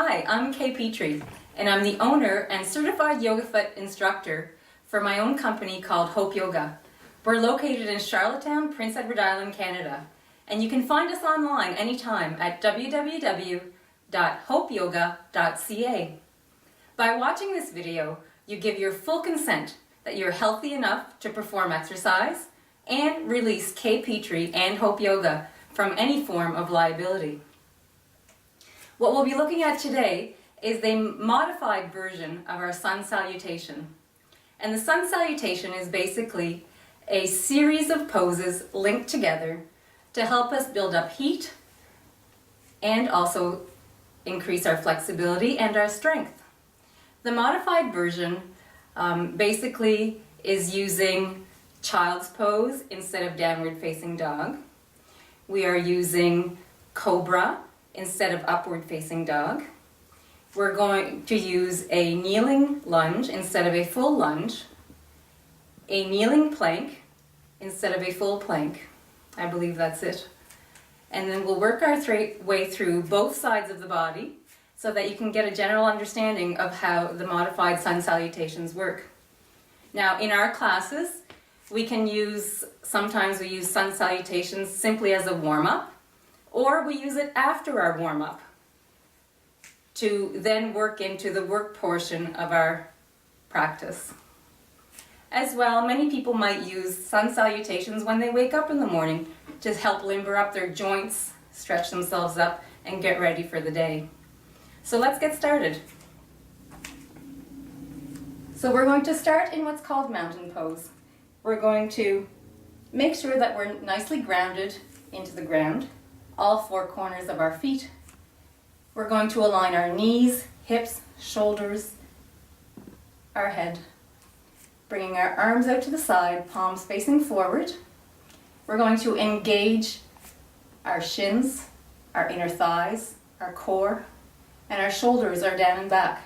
Hi, I'm Kay Petrie, and I'm the owner and certified yoga foot instructor for my own company called HopeYoga. We're located in Charlottetown, Prince Edward Island, Canada, and you can find us online anytime at www.hopeyoga.ca. By watching this video, you give your full consent that you're healthy enough to perform exercise and release Kay Petrie and HopeYoga from any form of liability. What we'll be looking at today is a modified version of our Sun Salutation. And the Sun Salutation is basically a series of poses linked together to help us build up heat and also increase our flexibility and our strength. The modified version basically is using child's pose instead of downward facing dog. We are using cobra instead of upward facing dog. We're going to use a kneeling lunge instead of a full lunge, a kneeling plank instead of a full plank. I believe that's it. And then we'll work our way through both sides of the body so that you can get a general understanding of how the modified Sun Salutations work. Now, in our classes, sometimes we use Sun Salutations simply as a warm-up, or we use it after our warm-up to then work into the work portion of our practice. As well, many people might use Sun Salutations when they wake up in the morning to help limber up their joints, stretch themselves up, and get ready for the day. So let's get started. So we're going to start in what's called mountain pose. We're going to make sure that we're nicely grounded into the ground, all four corners of our feet. We're going to align our knees, hips, shoulders, our head, bringing our arms out to the side, palms facing forward. We're going to engage our shins, our inner thighs, our core, and our shoulders are down and back.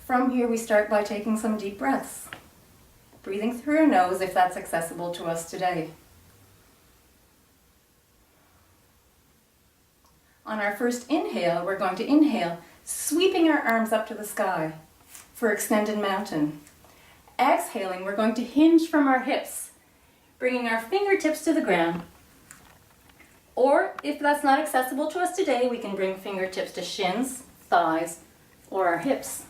From here, we start by taking some deep breaths, breathing through our nose if that's accessible to us today. On our first inhale, we're going to inhale, sweeping our arms up to the sky for extended mountain. Exhaling, we're going to hinge from our hips, bringing our fingertips to the ground. Or if that's not accessible to us today, we can bring fingertips to shins, thighs, or our hips.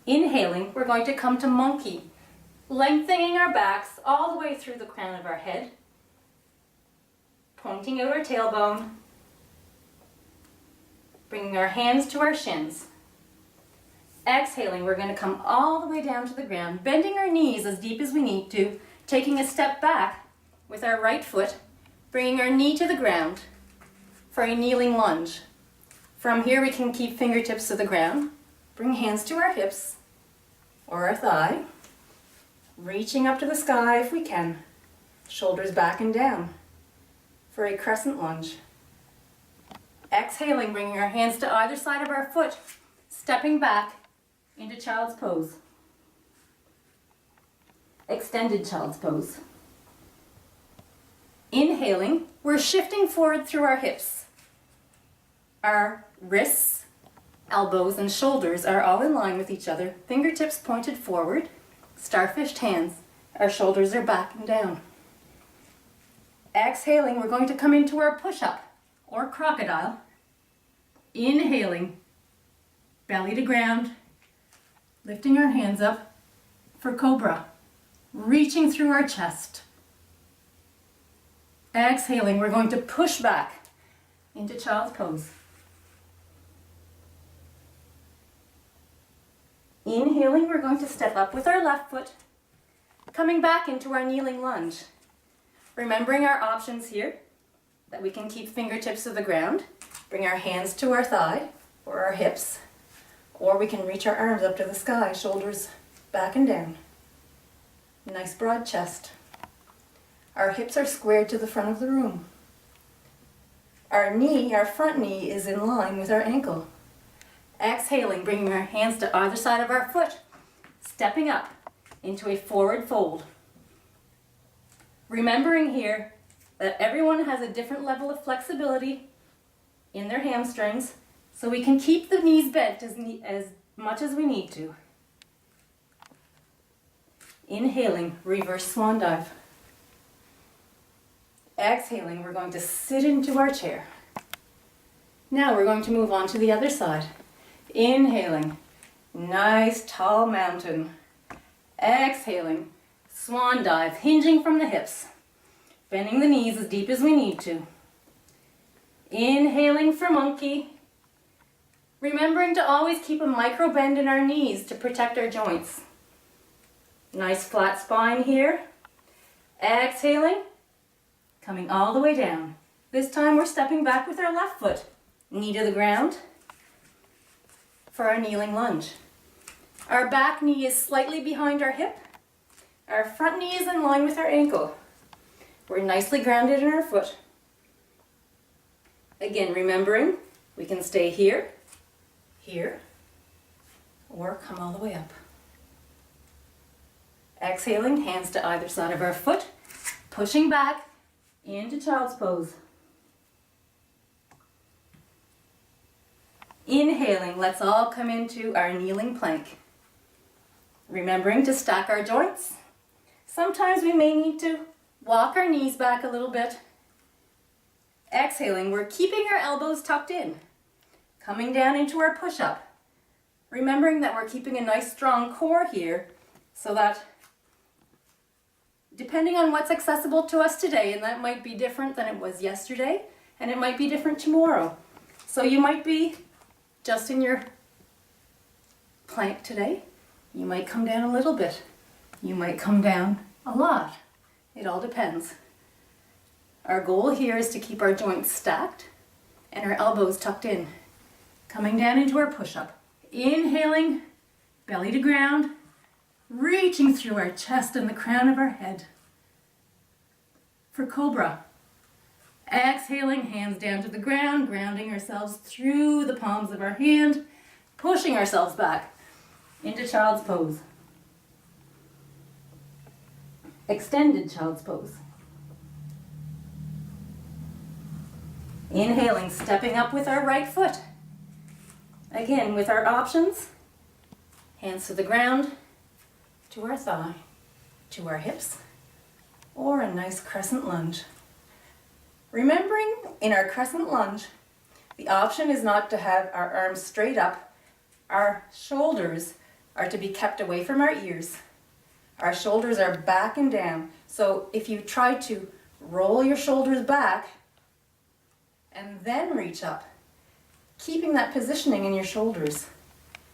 Inhaling, we're going to come to monkey, lengthening our backs all the way through the crown of our head, pointing out our tailbone, bringing our hands to our shins. Exhaling, we're going to come all the way down to the ground, bending our knees as deep as we need to, taking a step back with our right foot, bringing our knee to the ground for a kneeling lunge. From here, we can keep fingertips to the ground, bring hands to our hips or our thigh, reaching up to the sky if we can, shoulders back and down for a crescent lunge. Exhaling, bringing our hands to either side of our foot, stepping back into child's pose. Extended child's pose. Inhaling, we're shifting forward through our hips. Our wrists, elbows, and shoulders are all in line with each other, fingertips pointed forward, starfished hands. Our shoulders are back and down. Exhaling, we're going to come into our push-up or crocodile. Inhaling, belly to ground, lifting our hands up for cobra, reaching through our chest. Exhaling, we're going to push back into child's pose. Inhaling, we're going to step up with our left foot, coming back into our kneeling lunge. Remembering our options here, that we can keep fingertips to the ground, bring our hands to our thigh or our hips, or we can reach our arms up to the sky, shoulders back and down. Nice broad chest. Our hips are squared to the front of the room. Our front knee is in line with our ankle. Exhaling, bringing our hands to either side of our foot, stepping up into a forward fold. Remembering here that everyone has a different level of flexibility in their hamstrings So we can keep the knees bent as much as we need to. Inhaling, reverse swan dive. Exhaling, we're going to sit into our chair. Now we're going to move on to the other side. Inhaling, nice tall mountain. Exhaling, swan dive, hinging from the hips. Bending the knees as deep as we need to. Inhaling for monkey. Remembering to always keep a micro bend in our knees to protect our joints. Nice flat spine here. Exhaling, coming all the way down. This time we're stepping back with our left foot. Knee to the ground for our kneeling lunge. Our back knee is slightly behind our hip. Our front knee is in line with our ankle. We're nicely grounded in our foot. Again, remembering we can stay here, here, or come all the way up. Exhaling, hands to either side of our foot, pushing back into child's pose. Inhaling, let's all come into our kneeling plank. Remembering to stack our joints. Sometimes we may need to walk our knees back a little bit. Exhaling, we're keeping our elbows tucked in. Coming down into our push-up. Remembering that we're keeping a nice strong core here so that depending on what's accessible to us today, and that might be different than it was yesterday, and it might be different tomorrow. So you might be just in your plank today. You might come down a little bit. You might come down a lot. It all depends. Our goal here is to keep our joints stacked and our elbows tucked in. Coming down into our push-up. Inhaling, belly to ground, reaching through our chest and the crown of our head. For cobra. Exhaling, hands down to the ground, grounding ourselves through the palms of our hand, pushing ourselves back into child's pose. Extended child's pose. Inhaling, stepping up with our right foot. Again, with our options, hands to the ground, to our thigh, to our hips, or a nice crescent lunge. Remembering in our crescent lunge, the option is not to have our arms straight up. Our shoulders are to be kept away from our ears. Our shoulders are back and down. So if you try to roll your shoulders back and then reach up, keeping that positioning in your shoulders.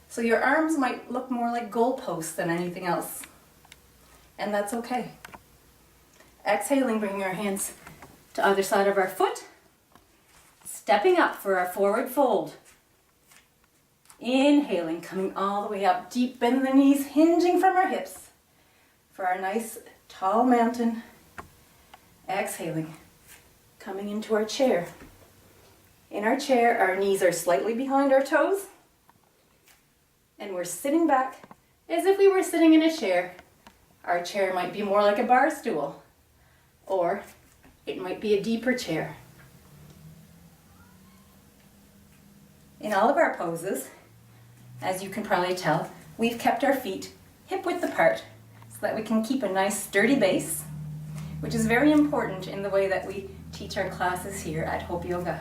So your arms might look more like goalposts than anything else. And that's okay. Exhaling, bringing our hands to either side of our foot. Stepping up for our forward fold. Inhaling, coming all the way up, deep bend the knees, hinging from our hips. For our nice tall mountain. Exhaling, coming into our chair. In our chair, our knees are slightly behind our toes. And we're sitting back as if we were sitting in a chair. Our chair might be more like a bar stool, or it might be a deeper chair. In all of our poses, as you can probably tell, we've kept our feet hip-width apart so that we can keep a nice sturdy base, which is very important in the way that we teach our classes here at HopeYoga.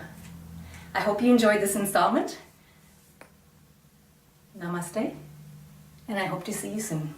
I hope you enjoyed this installment. Namaste, and I hope to see you soon.